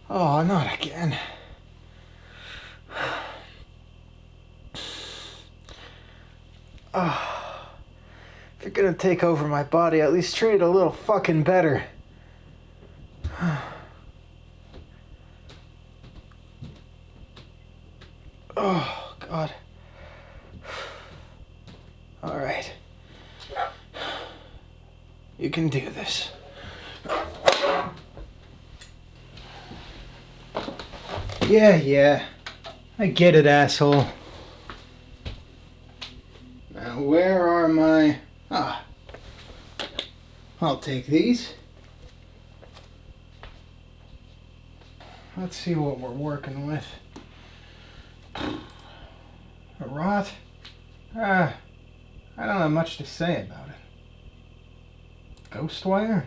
Oh, not again. Oh, if you're gonna take over my body, at least treat it a little fucking better. Oh, God. All right. You can do this. Yeah. I get it, asshole. Now, where are my... I'll take these. Let's see what we're working with. A rot? I don't have much to say about it. Ghost wire?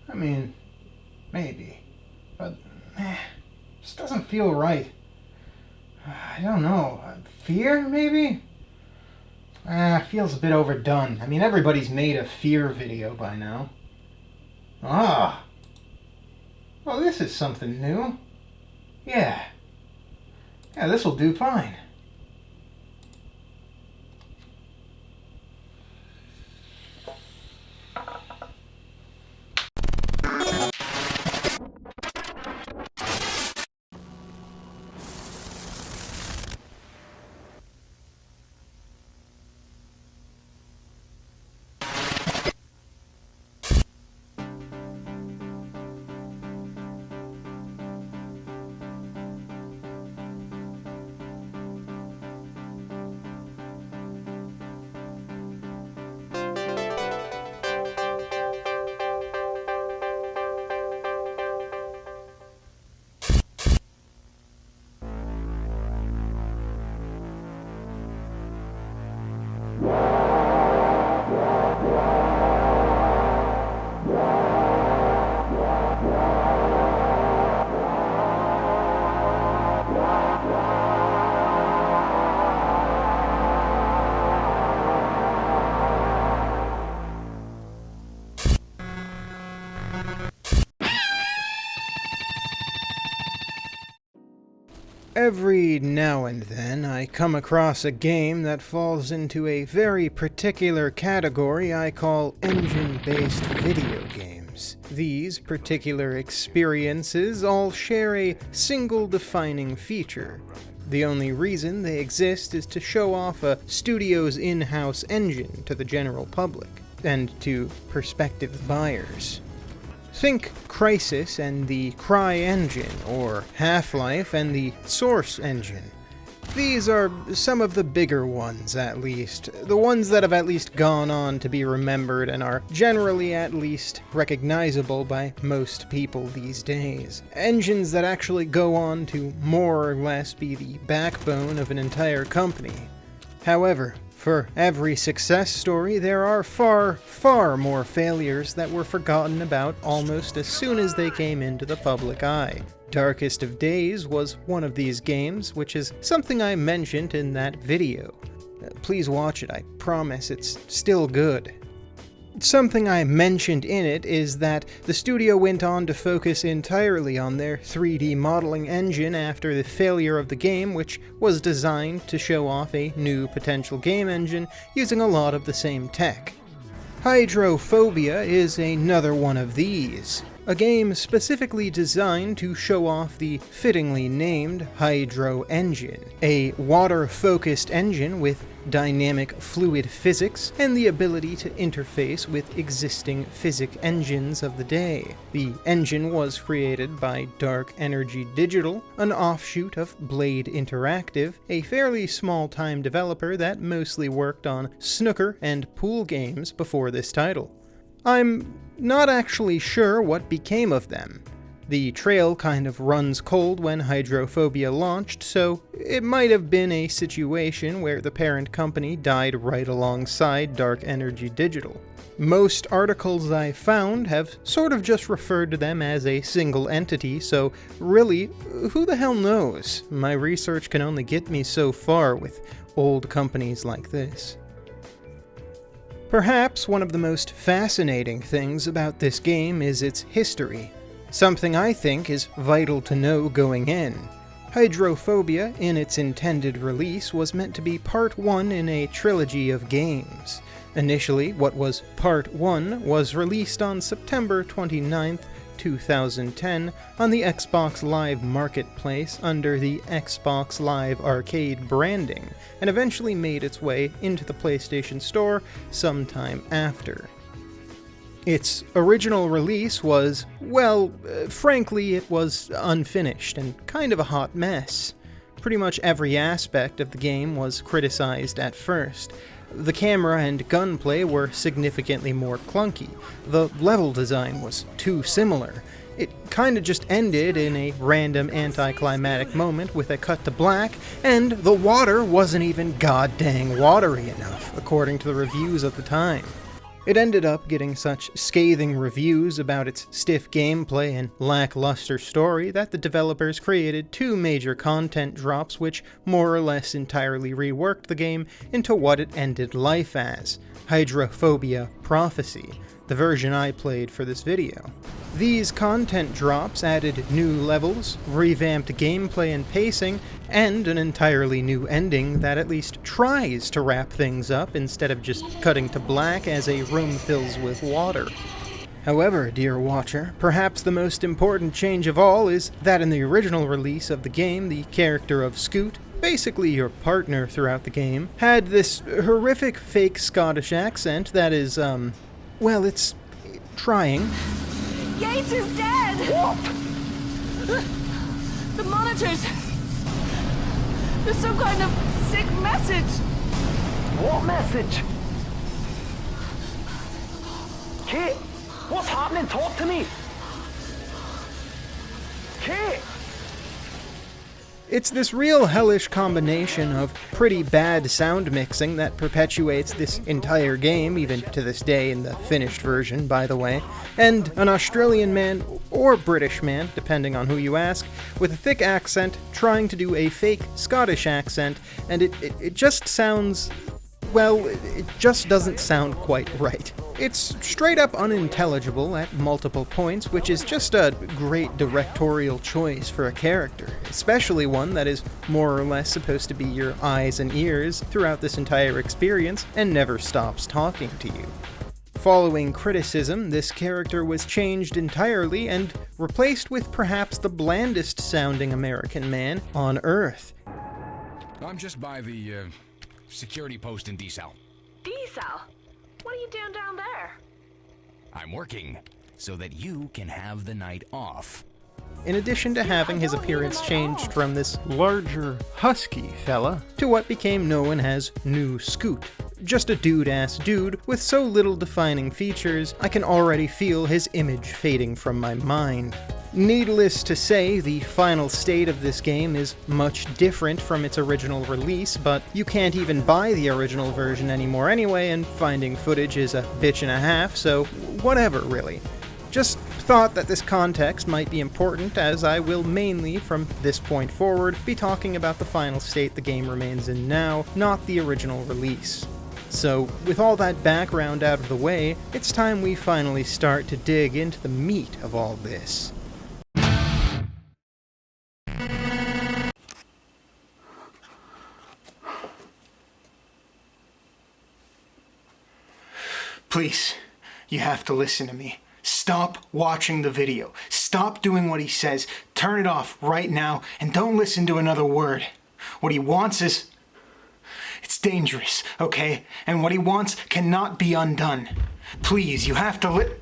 I mean, maybe. But, just doesn't feel right. I don't know. Fear, maybe? Feels a bit overdone. I mean, everybody's made a fear video by now. Well, this is something new. Yeah, this'll do fine. Every now and then, I come across a game that falls into a very particular category I call engine-based video games. These particular experiences all share a single defining feature. The only reason they exist is to show off a studio's in-house engine to the general public, and to prospective buyers. Think Crysis and the Cry engine, or Half-Life and the Source engine. These are some of the bigger ones, at least. The ones that have at least gone on to be remembered and are generally at least recognizable by most people these days. Engines that actually go on to more or less be the backbone of an entire company. However, for every success story, there are far more failures that were forgotten about almost as soon as they came into the public eye. Darkest of Days was one of these games, which is something I mentioned in that video. Please watch it, I promise it's still good. Something I mentioned in it is that the studio went on to focus entirely on their 3D modeling engine after the failure of the game, which was designed to show off a new potential game engine using a lot of the same tech. Hydrophobia is another one of these. A game specifically designed to show off the fittingly named Hydro engine, a water-focused engine with dynamic fluid physics and the ability to interface with existing physic engines of the day. The engine was created by Dark Energy Digital, an offshoot of Blade Interactive, a fairly small-time developer that mostly worked on snooker and pool games before this title. I'm not actually sure what became of them. The trail kind of runs cold when Hydrophobia launched, so it might have been a situation where the parent company died right alongside Dark Energy Digital. Most articles I found have sort of just referred to them as a single entity, so really, who the hell knows? My research can only get me so far with old companies like this. Perhaps one of the most fascinating things about this game is its history, something I think is vital to know going in. Hydrophobia, in its intended release, was meant to be Part 1 in a trilogy of games. Initially, what was Part 1 was released on September 29th, 2010 on the Xbox Live Marketplace under the Xbox Live Arcade branding, and eventually made its way into the PlayStation Store sometime after. Its original release was, well, frankly, it was unfinished and kind of a hot mess. Pretty much every aspect of the game was criticized at first. The camera and gunplay were significantly more clunky. The level design was too similar. It kinda just ended in a random anticlimactic moment with a cut to black, and the water wasn't even goddamn watery enough, according to the reviews of the time. It ended up getting such scathing reviews about its stiff gameplay and lackluster story that the developers created 2 major content drops which more or less entirely reworked the game into what it ended life as, Hydrophobia Prophecy, the version I played for this video. These content drops added new levels, revamped gameplay and pacing, and an entirely new ending that at least tries to wrap things up instead of just cutting to black as a room fills with water. However, dear watcher, perhaps the most important change of all is that in the original release of the game, the character of Scoot, basically your partner throughout the game, had this horrific fake Scottish accent that is, well, it's trying. Yates is dead! What? The monitors! There's some kind of sick message! What message? Kate, what's happening? Talk to me! Kate! It's this real hellish combination of pretty bad sound mixing that perpetuates this entire game, even to this day in the finished version, by the way, and an Australian man, or British man, depending on who you ask, with a thick accent trying to do a fake Scottish accent, and it just sounds, well, it just doesn't sound quite right. It's straight up unintelligible at multiple points, which is just a great directorial choice for a character, especially one that is more or less supposed to be your eyes and ears throughout this entire experience and never stops talking to you. Following criticism, this character was changed entirely and replaced with perhaps the blandest sounding American man on Earth. I'm just by the, security post in D-Cell. D-Cell? What are you doing down there? I'm working so that you can have the night off. In addition to having his appearance changed from this larger, husky fella to what became known as New Scoot. Just a dude-ass dude with so little defining features, I can already feel his image fading from my mind. Needless to say, the final state of this game is much different from its original release, but you can't even buy the original version anymore anyway, and finding footage is a bitch and a half, so whatever, really. Just thought that this context might be important, as I will mainly, from this point forward, be talking about the final state the game remains in now, not the original release. So, with all that background out of the way, it's time we finally start to dig into the meat of all this. Please, you have to listen to me. Stop watching the video. Stop doing what he says. Turn it off right now and don't listen to another word. What he wants is... it's dangerous, okay? And what he wants cannot be undone. Please, you have to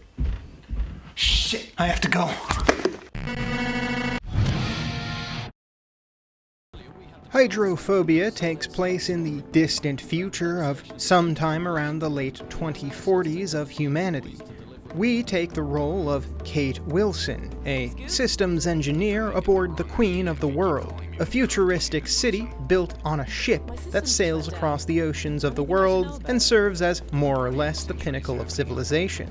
Shit, I have to go. Hydrophobia takes place in the distant future of sometime around the late 2040s of humanity. We take the role of Kate Wilson, a systems engineer aboard the Queen of the World, a futuristic city built on a ship that sails across the oceans of the world and serves as more or less the pinnacle of civilization.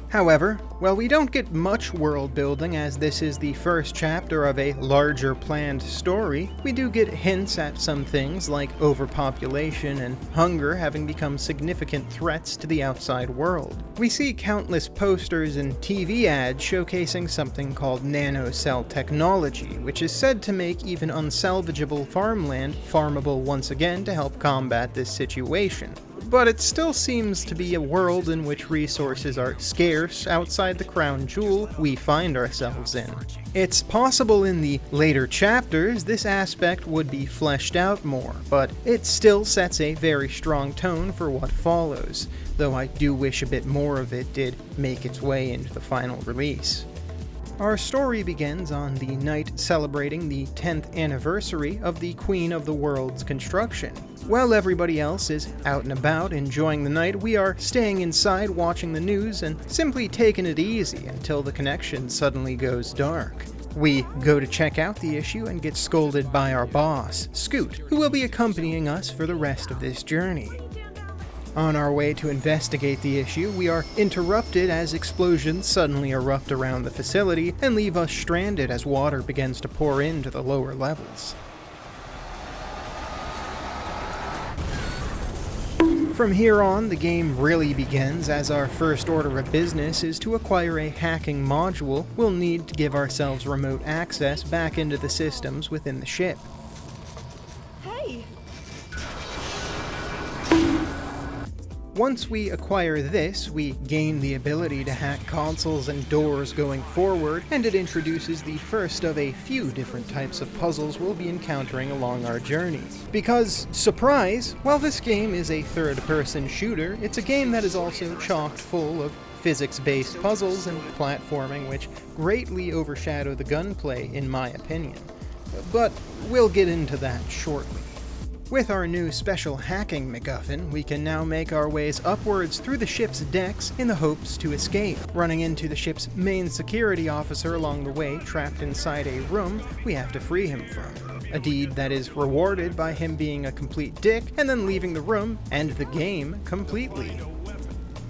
However, while we don't get much world building as this is the first chapter of a larger planned story, we do get hints at some things like overpopulation and hunger having become significant threats to the outside world. We see countless posters and TV ads showcasing something called nanocell technology, which is said to make even unsalvageable farmland farmable once again to help combat this situation. But it still seems to be a world in which resources are scarce outside the crown jewel we find ourselves in. It's possible in the later chapters this aspect would be fleshed out more, but it still sets a very strong tone for what follows, though I do wish a bit more of it did make its way into the final release. Our story begins on the night celebrating the 10th anniversary of the Queen of the World's construction. While everybody else is out and about enjoying the night, we are staying inside watching the news and simply taking it easy until the connection suddenly goes dark. We go to check out the issue and get scolded by our boss, Scoot, who will be accompanying us for the rest of this journey. On our way to investigate the issue, we are interrupted as explosions suddenly erupt around the facility and leave us stranded as water begins to pour into the lower levels. From here on, the game really begins, as our first order of business is to acquire a hacking module we'll need to give ourselves remote access back into the systems within the ship. Hey! Once we acquire this, we gain the ability to hack consoles and doors going forward, and it introduces the first of a few different types of puzzles we'll be encountering along our journey. Because, surprise, while this game is a third-person shooter, it's a game that is also chock full of physics-based puzzles and platforming which greatly overshadow the gunplay, in my opinion. But we'll get into that shortly. With our new special hacking MacGuffin, we can now make our ways upwards through the ship's decks in the hopes to escape, running into the ship's main security officer along the way trapped inside a room we have to free him from. A deed that is rewarded by him being a complete dick and then leaving the room and the game completely.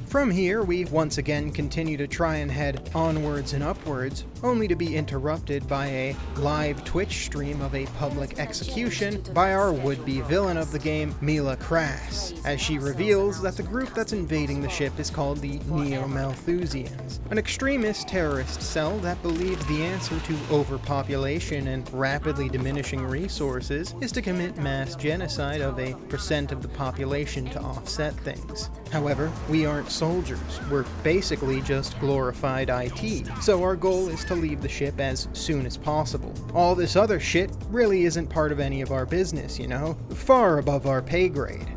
From here, we once again continue to try and head onwards and upwards, only to be interrupted by a live Twitch stream of a public execution by our would-be villain of the game, Mila Crass, as she reveals that the group that's invading the ship is called the Neo-Malthusians, an extremist terrorist cell that believes the answer to overpopulation and rapidly diminishing resources is to commit mass genocide of a percent of the population to offset things. However, we aren't soldiers, we're basically just glorified IT, so our goal is to leave the ship as soon as possible. All this other shit really isn't part of any of our business, you know, far above our pay grade.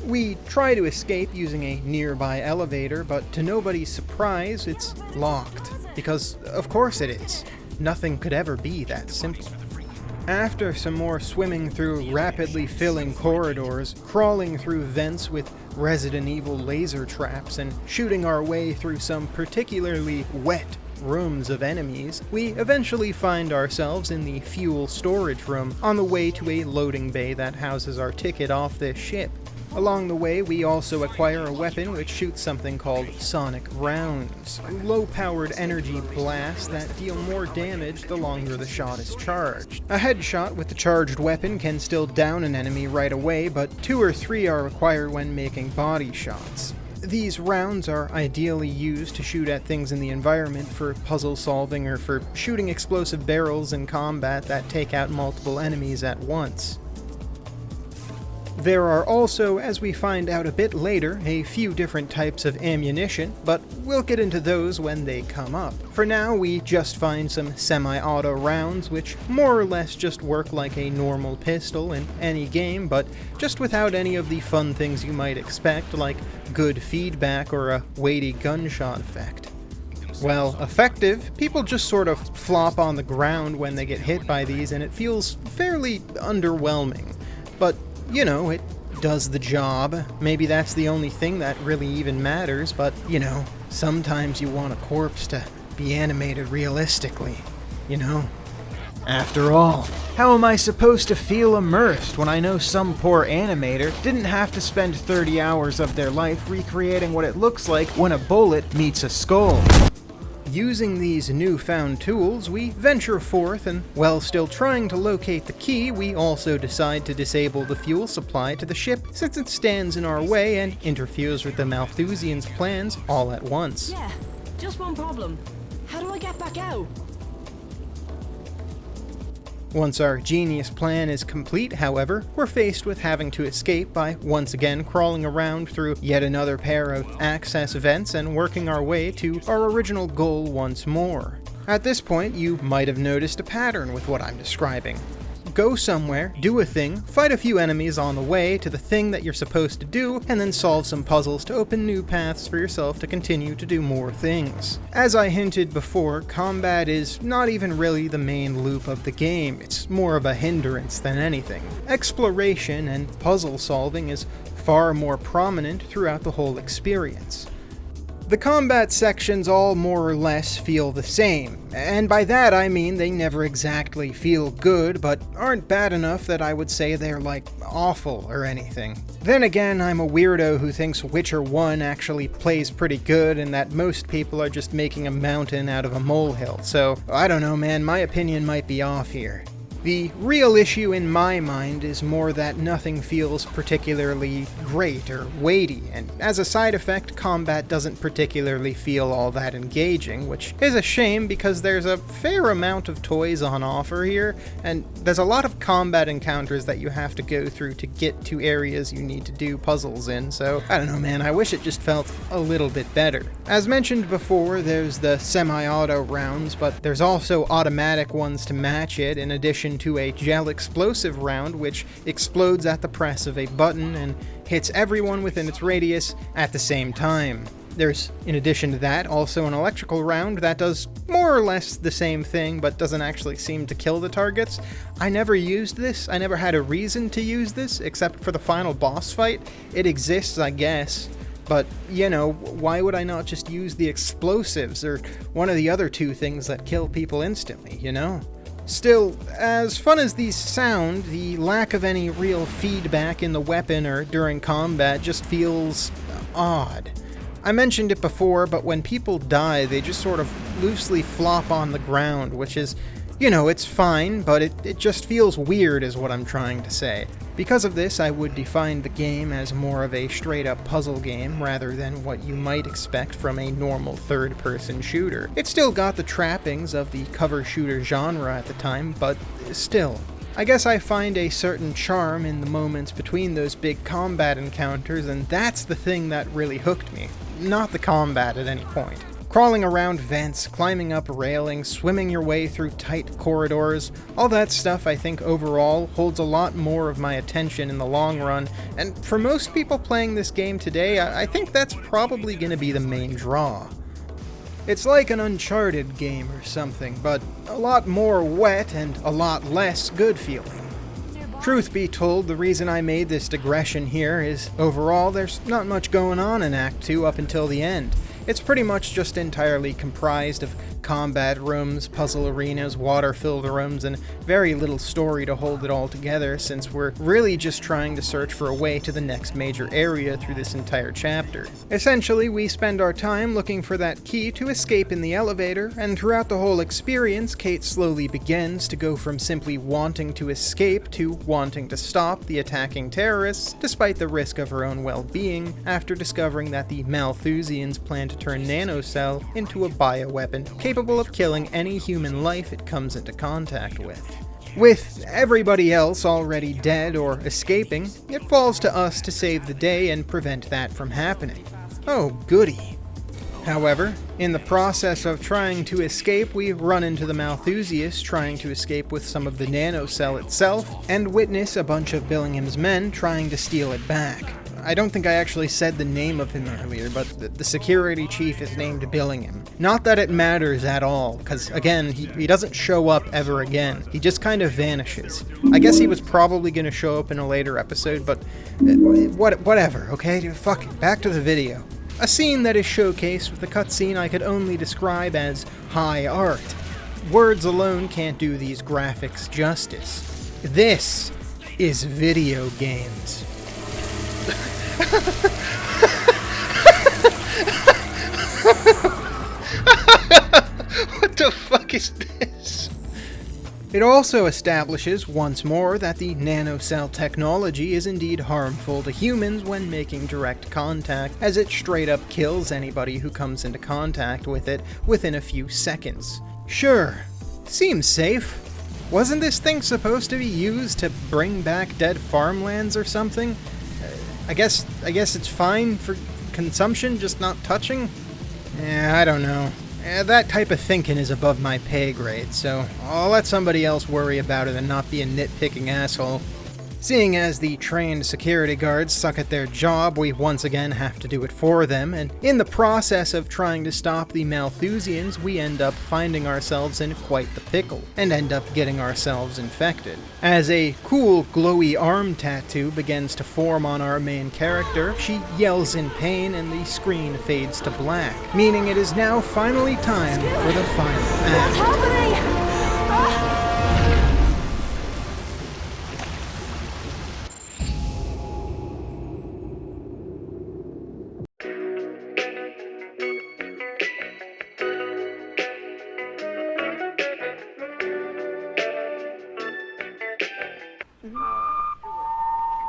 We try to escape using a nearby elevator, but to nobody's surprise, it's locked. Because, of course it is. Nothing could ever be that simple. After some more swimming through rapidly filling corridors, crawling through vents with Resident Evil laser traps, and shooting our way through some particularly wet rooms of enemies, we eventually find ourselves in the fuel storage room on the way to a loading bay that houses our ticket off this ship. Along the way, we also acquire a weapon which shoots something called sonic rounds, low-powered energy blasts that deal more damage the longer the shot is charged. A headshot with the charged weapon can still down an enemy right away, but 2 or 3 are required when making body shots. These rounds are ideally used to shoot at things in the environment for puzzle solving or for shooting explosive barrels in combat that take out multiple enemies at once. There are also, as we find out a bit later, a few different types of ammunition, but we'll get into those when they come up. For now, we just find some semi-auto rounds, which more or less just work like a normal pistol in any game, but just without any of the fun things you might expect, like good feedback or a weighty gunshot effect. While effective, people just sort of flop on the ground when they get hit by these, and it feels fairly underwhelming. But you know, it does the job. Maybe that's the only thing that really even matters, but, you know, sometimes you want a corpse to be animated realistically, you know? After all, how am I supposed to feel immersed when I know some poor animator didn't have to spend 30 hours of their life recreating what it looks like when a bullet meets a skull? Using these newfound tools, we venture forth and, while still trying to locate the key, we also decide to disable the fuel supply to the ship since it stands in our way and interferes with the Malthusians' plans all at once. Yeah, just one problem. How do I get back out? Once our genius plan is complete, however, we're faced with having to escape by once again crawling around through yet another pair of access vents and working our way to our original goal once more. At this point, you might have noticed a pattern with what I'm describing. Go somewhere, do a thing, fight a few enemies on the way to the thing that you're supposed to do, and then solve some puzzles to open new paths for yourself to continue to do more things. As I hinted before, combat is not even really the main loop of the game, it's more of a hindrance than anything. Exploration and puzzle solving is far more prominent throughout the whole experience. The combat sections all more or less feel the same, and by that I mean they never exactly feel good, but aren't bad enough that I would say they're like awful or anything. Then again, I'm a weirdo who thinks Witcher 1 actually plays pretty good and that most people are just making a mountain out of a molehill, so I don't know man, my opinion might be off here. The real issue in my mind is more that nothing feels particularly great or weighty, and as a side effect, combat doesn't particularly feel all that engaging, which is a shame because there's a fair amount of toys on offer here, and there's a lot of combat encounters that you have to go through to get to areas you need to do puzzles in, so I don't know man, I wish it just felt a little bit better. As mentioned before, there's the semi-auto rounds, but there's also automatic ones to match it, in addition to a gel explosive round which explodes at the press of a button and hits everyone within its radius at the same time. There's, in addition to that, also an electrical round that does more or less the same thing but doesn't actually seem to kill the targets. I never used this, I never had a reason to use this except for the final boss fight. It exists, I guess. But, you know, why would I not just use the explosives or one of the other two things that kill people instantly, you know? Still, as fun as these sound, the lack of any real feedback in the weapon or during combat just feels odd. I mentioned it before, but when people die, they just sort of loosely flop on the ground, which is, you know, it's fine, but it just feels weird is what I'm trying to say. Because of this, I would define the game as more of a straight-up puzzle game rather than what you might expect from a normal third-person shooter. It still got the trappings of the cover shooter genre at the time, but still. I guess I find a certain charm in the moments between those big combat encounters, and that's the thing that really hooked me, not the combat at any point. Crawling around vents, climbing up railings, swimming your way through tight corridors, all that stuff I think overall holds a lot more of my attention in the long run, and for most people playing this game today, I think that's probably going to be the main draw. It's like an Uncharted game or something, but a lot more wet and a lot less good feeling. Truth be told, the reason I made this digression here is, overall, there's not much going on in Act 2 up until the end. It's pretty much just entirely comprised of combat rooms, puzzle arenas, water-filled rooms, and very little story to hold it all together since we're really just trying to search for a way to the next major area through this entire chapter. Essentially, we spend our time looking for that key to escape in the elevator, and throughout the whole experience, Kate slowly begins to go from simply wanting to escape to wanting to stop the attacking terrorists, despite the risk of her own well-being, after discovering that the Malthusians plan to turn Nanocell into a bioweapon capable of killing any human life it comes into contact with. With everybody else already dead or escaping, it falls to us to save the day and prevent that from happening. Oh, goody. However, in the process of trying to escape, we run into the Malthusians trying to escape with some of the Nanocell itself, and witness a bunch of Billingham's men trying to steal it back. I don't think I actually said the name of him earlier, but the security chief is named Billingham. Not that it matters at all, because again, he doesn't show up ever again. He just kind of vanishes. I guess he was probably going to show up in a later episode, but whatever, okay? Fuck it, back to the video. A scene that is showcased with a cutscene I could only describe as high art. words alone can't do these graphics justice. This is video games. What the fuck is this? It also establishes once more that the nanocell technology is indeed harmful to humans when making direct contact, as it straight up kills anybody who comes into contact with it within a few seconds. Sure, seems safe. Wasn't this thing supposed to be used to bring back dead farmlands or something? I guess it's fine for consumption, just not touching? I don't know. That type of thinking is above my pay grade, so I'll let somebody else worry about it and not be a nitpicking asshole. Seeing as the trained security guards suck at their job, we once again have to do it for them, and in the process of trying to stop the Malthusians, we end up finding ourselves in quite the pickle, and end up getting ourselves infected. As a cool, glowy arm tattoo begins to form on our main character, she yells in pain and the screen fades to black, meaning it is now finally time for the final act. What's happening?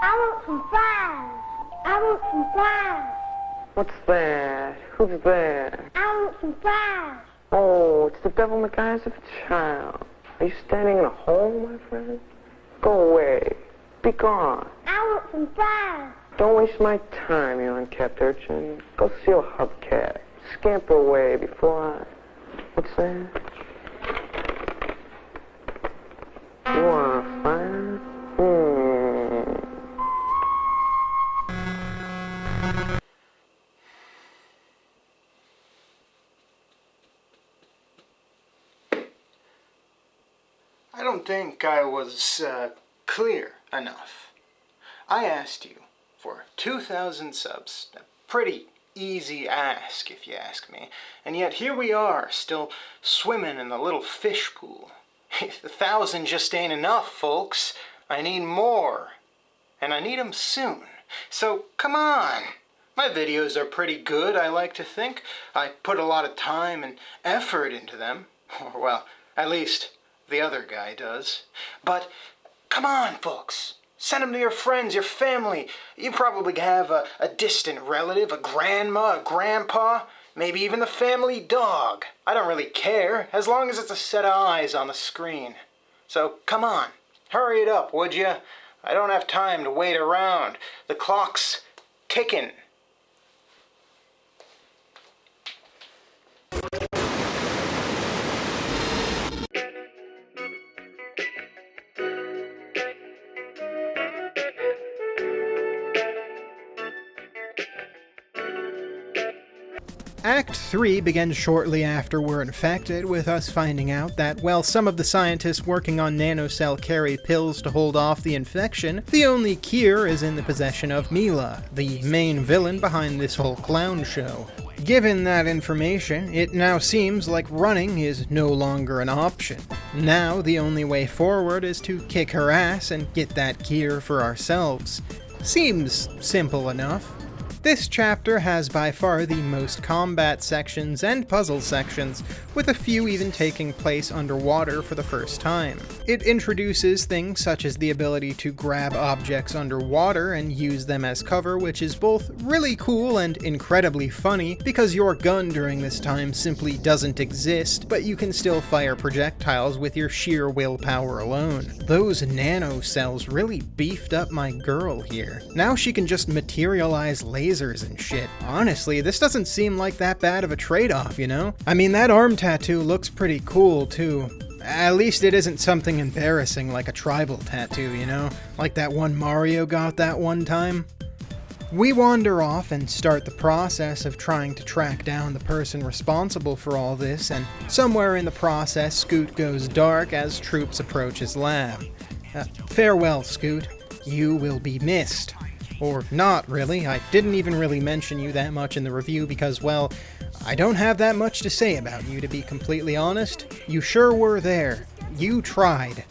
I want some fries. I want some fries. What's that? Who's there? I want some fries. Oh, it's the devil in the guise of a child. Are you standing in a hole, my friend? Go away. Be gone. I want some fries. Don't waste my time, you unkept urchin. Go see your hubcap. Scamper away before I... What's that? You want a fire? I don't think I was clear enough. I asked you for 2,000 subs. A pretty easy ask, if you ask me. And yet here we are, still swimming in the little fish pool. 1,000 just ain't enough, folks. I need more. And I need them soon. So, come on. My videos are pretty good, I like to think. I put a lot of time and effort into them. Or, well, at least the other guy does. But, come on, folks. Send them to your friends, your family. You probably have a distant relative, a grandma, a grandpa, maybe even the family dog. I don't really care, as long as it's a set of eyes on the screen. So, come on. Hurry it up, would you? I don't have time to wait around. The clock's ticking. Act 3 begins shortly after we're infected, with us finding out that while some of the scientists working on nanocell carry pills to hold off the infection, the only cure is in the possession of Mila, the main villain behind this whole clown show. Given that information, it now seems like running is no longer an option. Now the only way forward is to kick her ass and get that cure for ourselves. Seems simple enough. This chapter has by far the most combat sections and puzzle sections, with a few even taking place underwater for the first time. It introduces things such as the ability to grab objects underwater and use them as cover, which is both really cool and incredibly funny, because your gun during this time simply doesn't exist, but you can still fire projectiles with your sheer willpower alone. Those nanocells really beefed up my girl here. Now she can just materialize lasers and shit. Honestly, this doesn't seem like that bad of a trade-off, you know? I mean, that arm tattoo looks pretty cool, too. At least it isn't something embarrassing like a tribal tattoo, you know? Like that one Mario got that one time. We wander off and start the process of trying to track down the person responsible for all this, and somewhere in the process, Scoot goes dark as troops approach his lab. Farewell, Scoot. You will be missed. Or not, really. I didn't even really mention you that much in the review because, well, I don't have that much to say about you, to be completely honest. You sure were there. You tried.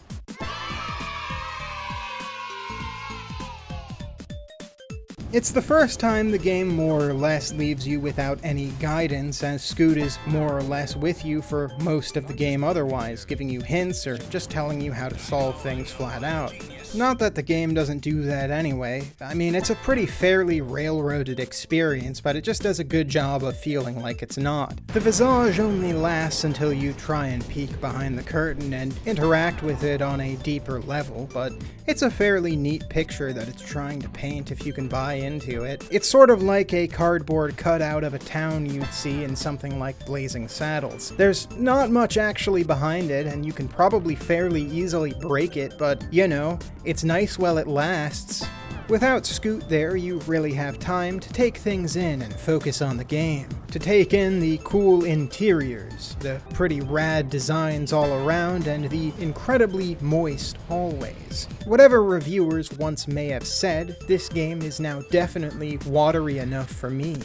It's the first time the game more or less leaves you without any guidance, as Scoot is more or less with you for most of the game otherwise, giving you hints or just telling you how to solve things flat out. Not that the game doesn't do that anyway. I mean, it's a pretty fairly railroaded experience, but it just does a good job of feeling like it's not. The visage only lasts until you try and peek behind the curtain and interact with it on a deeper level, but it's a fairly neat picture that it's trying to paint if you can buy into it. It's sort of like a cardboard cutout of a town you'd see in something like Blazing Saddles. There's not much actually behind it, and you can probably fairly easily break it, but, you know, it's nice while it lasts. Without Scoot there, you really have time to take things in and focus on the game. To take in the cool interiors, the pretty rad designs all around, and the incredibly moist hallways. Whatever reviewers once may have said, this game is now definitely watery enough for me.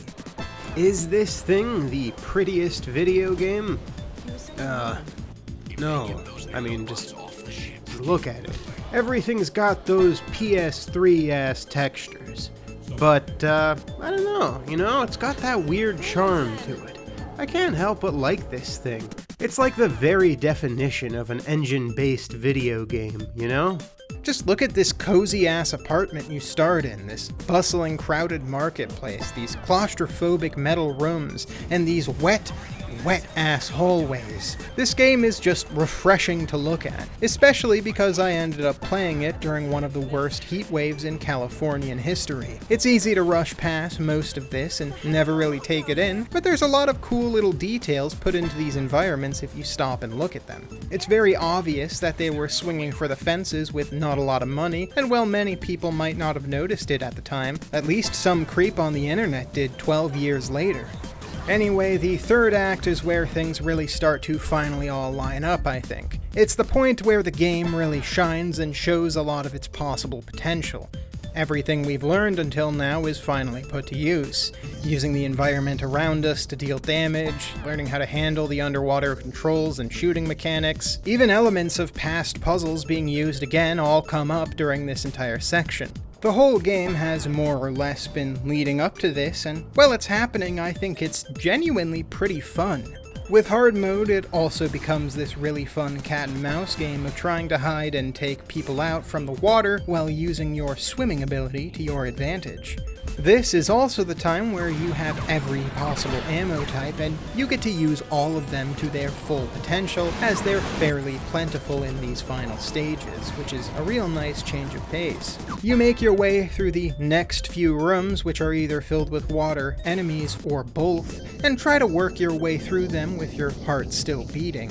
Is this thing the prettiest video game? No. I mean, just look at it. Everything's got those PS3-ass textures. But, I don't know, you know, it's got that weird charm to it. I can't help but like this thing. It's like the very definition of an engine-based video game, you know? Just look at this cozy-ass apartment you start in, this bustling, crowded marketplace, these claustrophobic metal rooms, and these wet-ass hallways. This game is just refreshing to look at, especially because I ended up playing it during one of the worst heat waves in Californian history. It's easy to rush past most of this and never really take it in, but there's a lot of cool little details put into these environments if you stop and look at them. It's very obvious that they were swinging for the fences with not a lot of money, and while many people might not have noticed it at the time, at least some creep on the internet did 12 years later. Anyway, the third act is where things really start to finally all line up, I think. It's the point where the game really shines and shows a lot of its possible potential. Everything we've learned until now is finally put to use. Using the environment around us to deal damage, learning how to handle the underwater controls and shooting mechanics, even elements of past puzzles being used again all come up during this entire section. The whole game has more or less been leading up to this, and while it's happening, I think it's genuinely pretty fun. With hard mode, it also becomes this really fun cat and mouse game of trying to hide and take people out from the water while using your swimming ability to your advantage. This is also the time where you have every possible ammo type, and you get to use all of them to their full potential, as they're fairly plentiful in these final stages, which is a real nice change of pace. You make your way through the next few rooms, which are either filled with water, enemies, or both, and try to work your way through them with your heart still beating.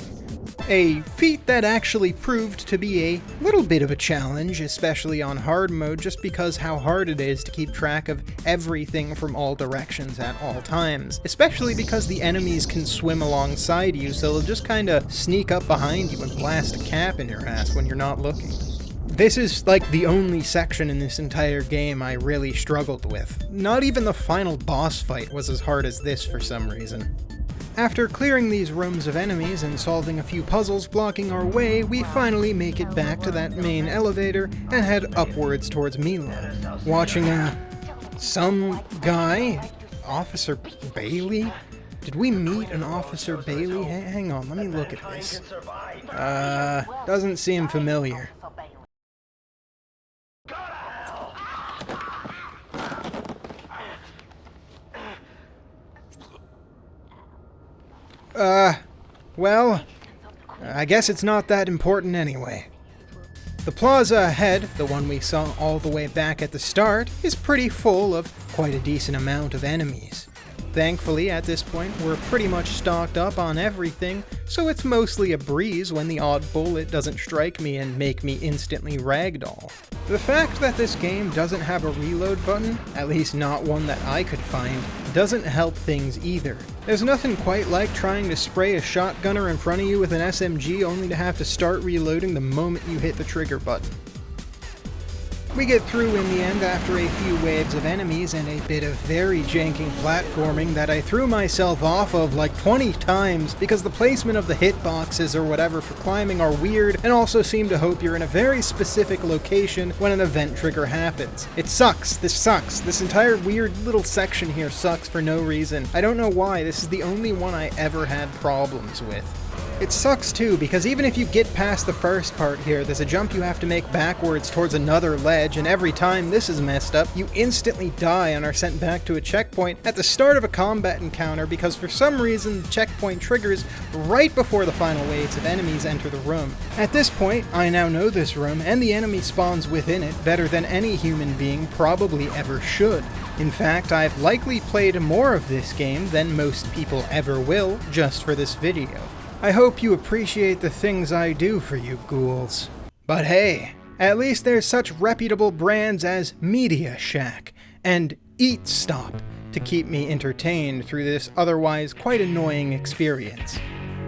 A feat that actually proved to be a little bit of a challenge, especially on hard mode, just because how hard it is to keep track of everything from all directions at all times. Especially because the enemies can swim alongside you, so they'll just kinda sneak up behind you and blast a cap in your ass when you're not looking. This is like the only section in this entire game I really struggled with. Not even the final boss fight was as hard as this for some reason. After clearing these rooms of enemies and solving a few puzzles blocking our way, we finally make it back to that main elevator and head upwards towards Mila. Watching some guy? Officer Bailey? Did we meet an Officer Bailey? Hang on, let me look at this. Doesn't seem familiar. Well, I guess it's not that important anyway. The plaza ahead, the one we saw all the way back at the start, is pretty full of quite a decent amount of enemies. Thankfully, at this point, we're pretty much stocked up on everything, so it's mostly a breeze when the odd bullet doesn't strike me and make me instantly ragdoll. The fact that this game doesn't have a reload button, at least not one that I could find, doesn't help things either. There's nothing quite like trying to spray a shotgunner in front of you with an SMG only to have to start reloading the moment you hit the trigger button. We get through in the end after a few waves of enemies and a bit of very janking platforming that I threw myself off of like 20 times because the placement of the hitboxes or whatever for climbing are weird and also seem to hope you're in a very specific location when an event trigger happens. It sucks. This sucks. This entire weird little section here sucks for no reason. I don't know why. This is the only one I ever had problems with. It sucks too, because even if you get past the first part here, there's a jump you have to make backwards towards another ledge, and every time this is messed up, you instantly die and are sent back to a checkpoint at the start of a combat encounter because for some reason the checkpoint triggers right before the final waves of enemies enter the room. At this point, I now know this room and the enemy spawns within it better than any human being probably ever should. In fact, I've likely played more of this game than most people ever will just for this video. I hope you appreciate the things I do for you ghouls. But hey, at least there's such reputable brands as Media Shack and Eat Stop to keep me entertained through this otherwise quite annoying experience.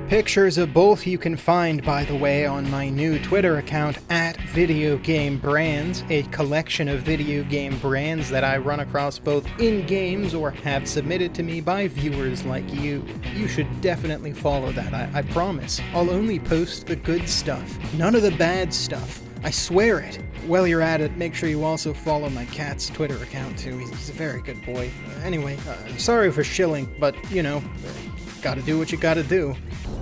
Pictures of both you can find, by the way, on my new Twitter account @VideoGameBrands, a collection of video game brands that I run across both in games or have submitted to me by viewers like you. You should definitely follow that, I promise. I'll only post the good stuff, none of the bad stuff. I swear it. While you're at it, make sure you also follow my cat's Twitter account too. He's a very good boy. Anyway, sorry for shilling, but you know, gotta do what you gotta do.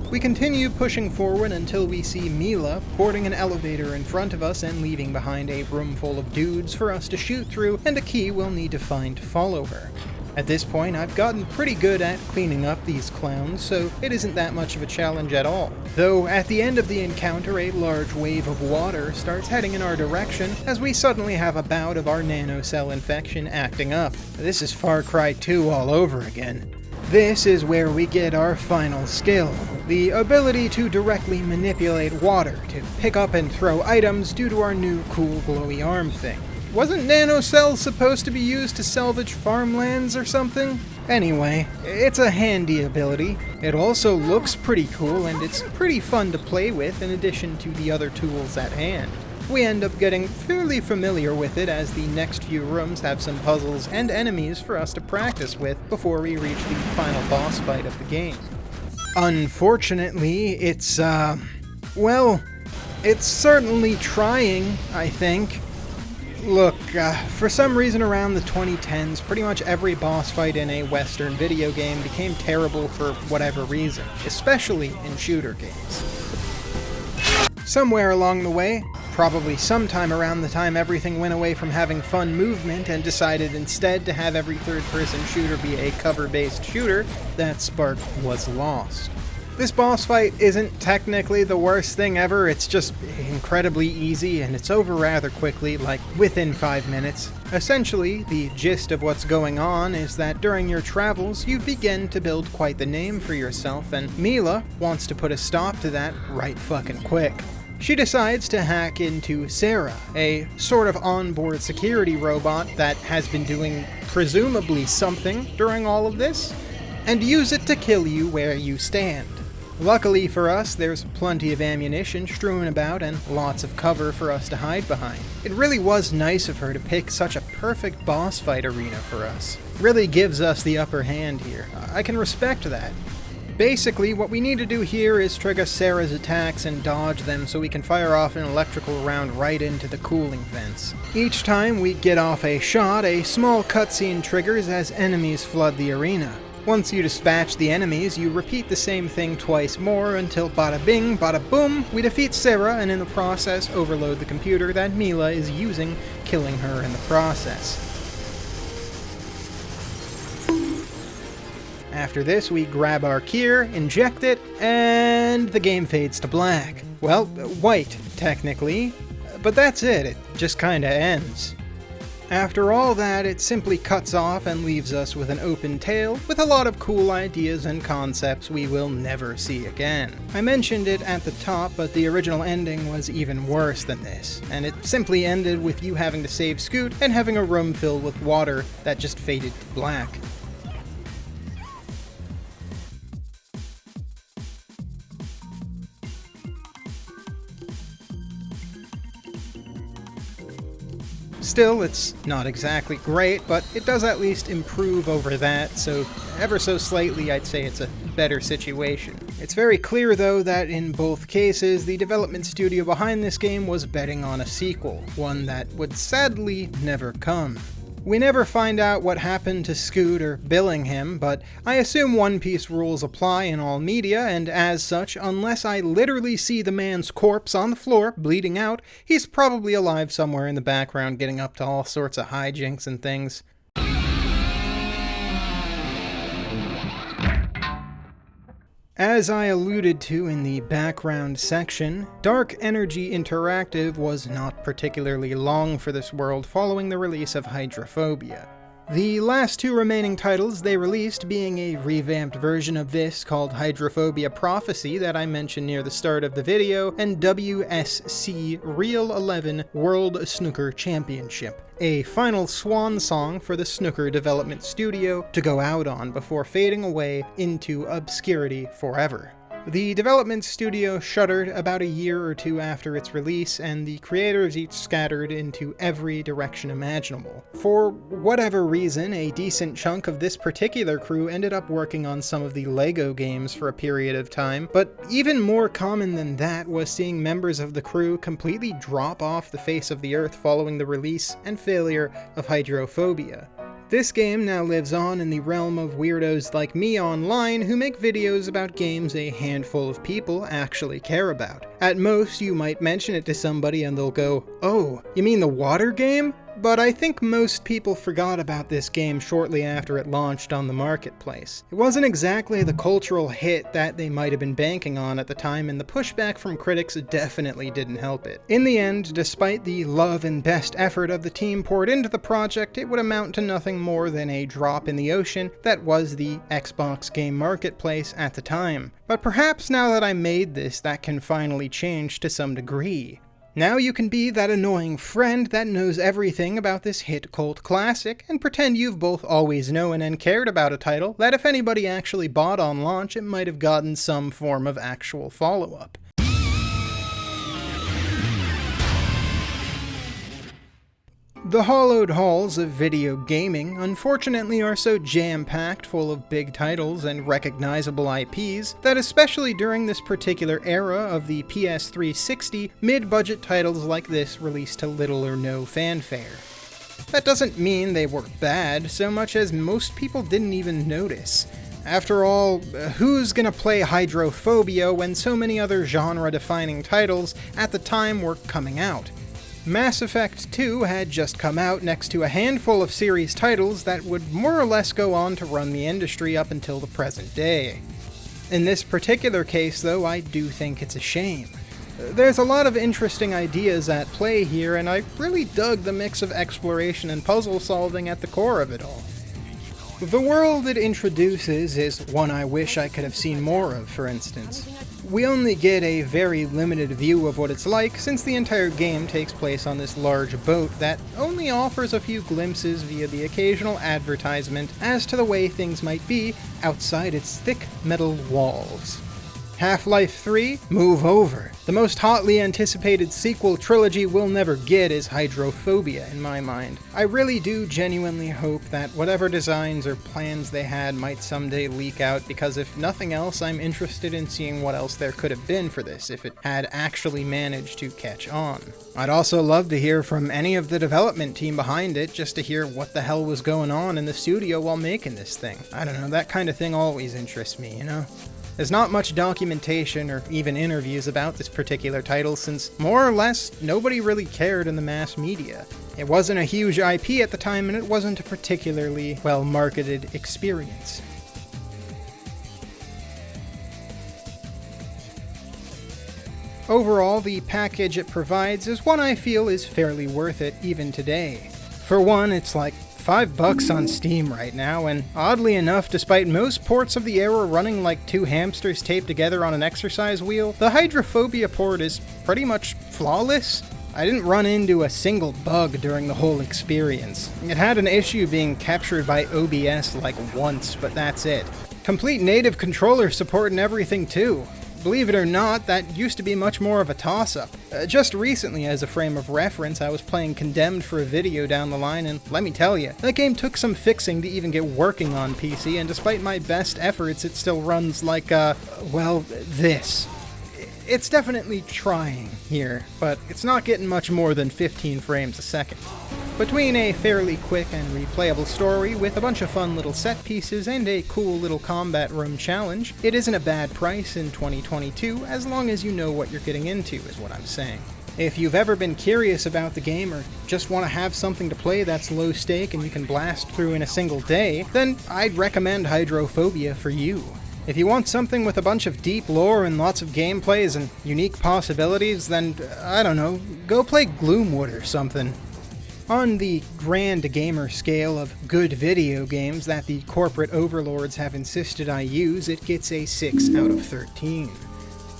We continue pushing forward until we see Mila boarding an elevator in front of us and leaving behind a room full of dudes for us to shoot through and a key we'll need to find to follow her. At this point, I've gotten pretty good at cleaning up these clowns, so it isn't that much of a challenge at all. Though at the end of the encounter, a large wave of water starts heading in our direction as we suddenly have a bout of our nanocell infection acting up. This is Far Cry 2 all over again. This is where we get our final skill, the ability to directly manipulate water to pick up and throw items due to our new cool glowy arm thing. Wasn't nanocells supposed to be used to salvage farmlands or something? Anyway, it's a handy ability. It also looks pretty cool and it's pretty fun to play with in addition to the other tools at hand. We end up getting fairly familiar with it as the next few rooms have some puzzles and enemies for us to practice with before we reach the final boss fight of the game. Unfortunately, it's certainly trying, I think. Look, for some reason around the 2010s, pretty much every boss fight in a Western video game became terrible for whatever reason, especially in shooter games. Somewhere along the way, probably sometime around the time everything went away from having fun movement and decided instead to have every third-person shooter be a cover-based shooter, that spark was lost. This boss fight isn't technically the worst thing ever, it's just incredibly easy and it's over rather quickly, like within 5 minutes. Essentially, the gist of what's going on is that during your travels, you begin to build quite the name for yourself, and Mila wants to put a stop to that right fucking quick. She decides to hack into Sarah, a sort of onboard security robot that has been doing presumably something during all of this, and use it to kill you where you stand. Luckily for us, there's plenty of ammunition strewn about and lots of cover for us to hide behind. It really was nice of her to pick such a perfect boss fight arena for us. Really gives us the upper hand here. I can respect that. Basically, what we need to do here is trigger Sarah's attacks and dodge them so we can fire off an electrical round right into the cooling vents. Each time we get off a shot, a small cutscene triggers as enemies flood the arena. Once you dispatch the enemies, you repeat the same thing twice more until bada bing, bada boom, we defeat Sarah and in the process overload the computer that Mila is using, killing her in the process. After this, we grab our gear, inject it, and the game fades to black. Well, white, technically, but that's it, it just kinda ends. After all that, it simply cuts off and leaves us with an open tale with a lot of cool ideas and concepts we will never see again. I mentioned it at the top, but the original ending was even worse than this, and it simply ended with you having to save Scoot and having a room filled with water that just faded to black. Still, it's not exactly great, but it does at least improve over that, so ever so slightly I'd say it's a better situation. It's very clear though that in both cases, the development studio behind this game was betting on a sequel, one that would sadly never come. We never find out what happened to Scoot or Billingham, but I assume One Piece rules apply in all media, and as such, unless I literally see the man's corpse on the floor, bleeding out, he's probably alive somewhere in the background getting up to all sorts of hijinks and things. As I alluded to in the background section, Dark Energy Interactive was not particularly long for this world following the release of Hydrophobia. The last two remaining titles they released being a revamped version of this called Hydrophobia Prophecy that I mentioned near the start of the video, and WSC Real 11 World Snooker Championship, a final swan song for the snooker development studio to go out on before fading away into obscurity forever. The development studio shuttered about a year or two after its release, and the creators each scattered into every direction imaginable. For whatever reason, a decent chunk of this particular crew ended up working on some of the LEGO games for a period of time, but even more common than that was seeing members of the crew completely drop off the face of the earth following the release and failure of Hydrophobia. This game now lives on in the realm of weirdos like me online who make videos about games a handful of people actually care about. At most, you might mention it to somebody and they'll go, "Oh, you mean the water game?" But I think most people forgot about this game shortly after it launched on the marketplace. It wasn't exactly the cultural hit that they might have been banking on at the time, and the pushback from critics definitely didn't help it. In the end, despite the love and best effort of the team poured into the project, it would amount to nothing more than a drop in the ocean that was the Xbox game marketplace at the time. But perhaps now that I made this, that can finally change to some degree. Now you can be that annoying friend that knows everything about this hit cult classic and pretend you've both always known and cared about a title that if anybody actually bought on launch, it might have gotten some form of actual follow-up. The hollowed halls of video gaming, unfortunately, are so jam-packed full of big titles and recognizable IPs that especially during this particular era of the PS360, mid-budget titles like this released to little or no fanfare. That doesn't mean they were bad, so much as most people didn't even notice. After all, who's gonna play Hydrophobia when so many other genre-defining titles at the time were coming out? Mass Effect 2 had just come out next to a handful of series titles that would more or less go on to run the industry up until the present day. In this particular case, though, I do think it's a shame. There's a lot of interesting ideas at play here, and I really dug the mix of exploration and puzzle solving at the core of it all. The world it introduces is one I wish I could have seen more of, for instance. We only get a very limited view of what it's like since the entire game takes place on this large boat that only offers a few glimpses via the occasional advertisement as to the way things might be outside its thick metal walls. Half-Life 3? Move over. The most hotly anticipated sequel trilogy we'll never get is Hydrophobia, in my mind. I really do genuinely hope that whatever designs or plans they had might someday leak out, because if nothing else, I'm interested in seeing what else there could have been for this if it had actually managed to catch on. I'd also love to hear from any of the development team behind it, just to hear what the hell was going on in the studio while making this thing. I don't know, that kind of thing always interests me, you know? There's not much documentation or even interviews about this particular title since, more or less, nobody really cared in the mass media. It wasn't a huge IP at the time, and it wasn't a particularly well-marketed experience. Overall, the package it provides is one I feel is fairly worth it even today. For one, it's like $5 on Steam right now, and oddly enough, despite most ports of the era running like two hamsters taped together on an exercise wheel, the Hydrophobia port is pretty much flawless. I didn't run into a single bug during the whole experience. It had an issue being captured by OBS like once, but that's it. Complete native controller support and everything too. believe it or not, that used to be much more of a toss-up. Just recently, as a frame of reference, I was playing Condemned for a video down the line, and let me tell you, that game took some fixing to even get working on PC, and despite my best efforts, it still runs like, well, this. It's definitely trying here, but it's not getting much more than 15 frames a second. Between a fairly quick and replayable story with a bunch of fun little set pieces and a cool little combat room challenge, it isn't a bad price in 2022 as long as you know what you're getting into, is what I'm saying. If you've ever been curious about the game or just want to have something to play that's low stake and you can blast through in a single day, then I'd recommend Hydrophobia for you. If you want something with a bunch of deep lore and lots of gameplays and unique possibilities, then, I don't know, go play Gloomwood or something. On the grand gamer scale of good video games that the corporate overlords have insisted I use, it gets a 6 out of 13.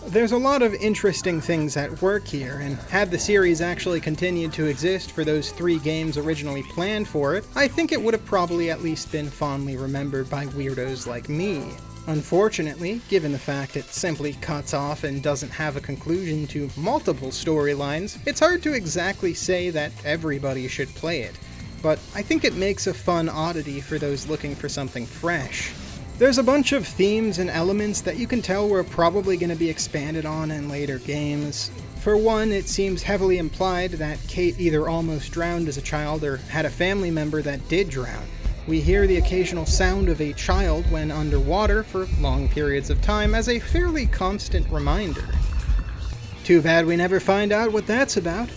There's a lot of interesting things at work here, and had the series actually continued to exist for those 3 games originally planned for it, I think it would have probably at least been fondly remembered by weirdos like me. Unfortunately, given the fact it simply cuts off and doesn't have a conclusion to multiple storylines, it's hard to exactly say that everybody should play it, but I think it makes a fun oddity for those looking for something fresh. There's a bunch of themes and elements that you can tell were probably going to be expanded on in later games. For one, it seems heavily implied that Kate either almost drowned as a child or had a family member that did drown. We hear the occasional sound of a child when underwater for long periods of time as a fairly constant reminder. Too bad we never find out what that's about.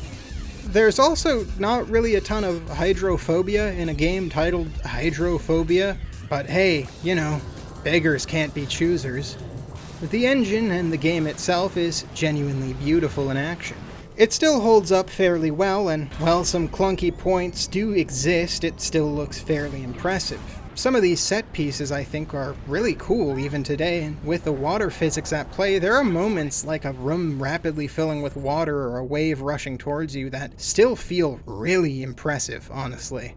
There's also not really a ton of hydrophobia in a game titled Hydrophobia, but hey, you know, beggars can't be choosers. The engine and the game itself is genuinely beautiful in action. It still holds up fairly well, and while some clunky points do exist, it still looks fairly impressive. Some of these set pieces, I think, are really cool even today, and with the water physics at play, there are moments like a room rapidly filling with water or a wave rushing towards you that still feel really impressive, honestly.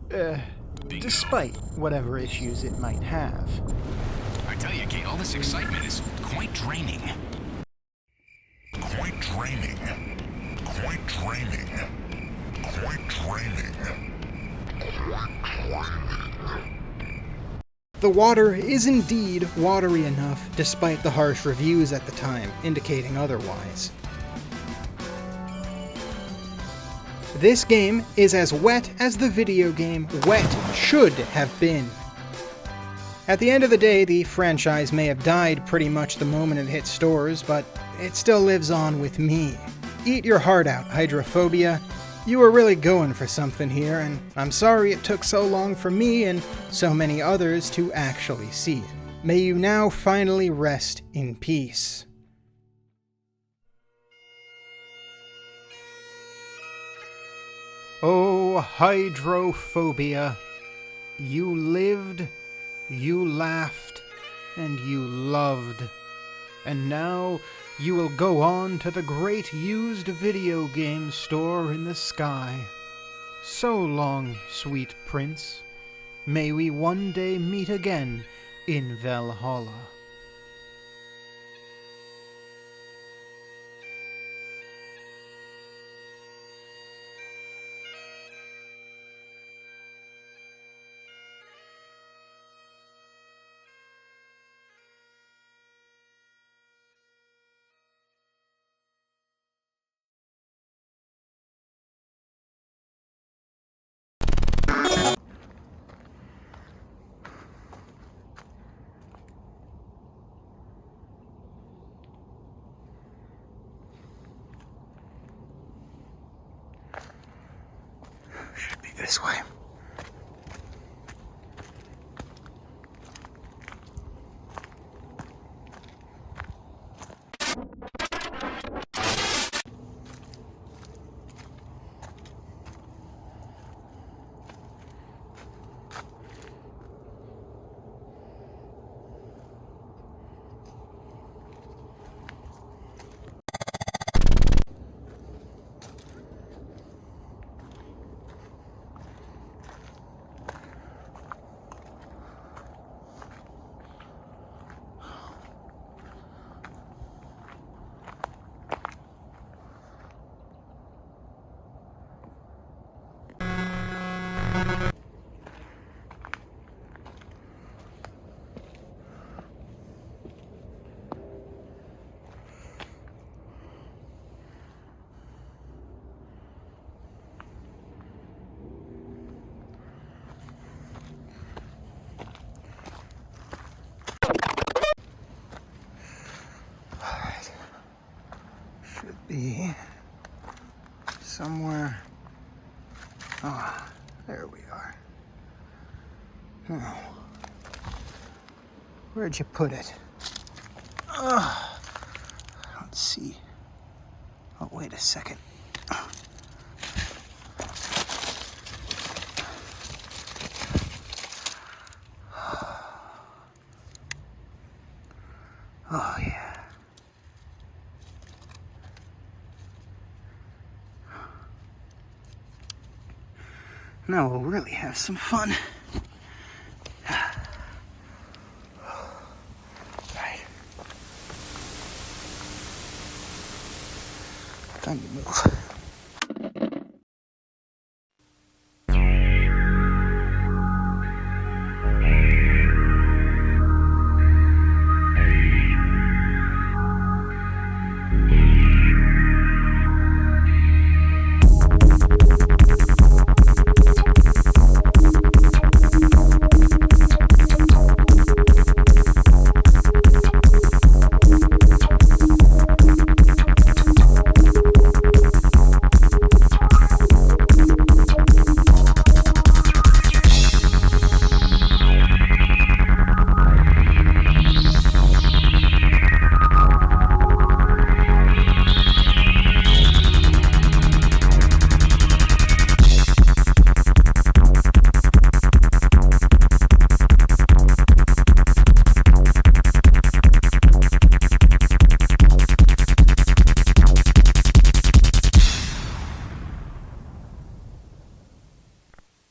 Despite whatever issues it might have. I tell you, Kate, all this excitement is quite draining. Quite draining. Quite draining. Quite draining. Quite draining. The water is indeed watery enough, despite the harsh reviews at the time, indicating otherwise. This game is as wet as the video game wet should have been. At the end of the day, the franchise may have died pretty much the moment it hit stores, but it still lives on with me. Eat your heart out, Hydrophobia. You were really going for something here, and I'm sorry it took so long for me and so many others to actually see it. May you now finally rest in peace. Oh, Hydrophobia. You lived, you laughed, and you loved. And now you will go on to the great used video game store in the sky. So long, sweet prince. May we one day meet again in Valhalla. Should be this way. should be somewhere. Ah, there we are. Now, where'd you put it? I don't see. Oh, wait a second. Oh, yeah. Now we'll really have some fun. Right. Time to move.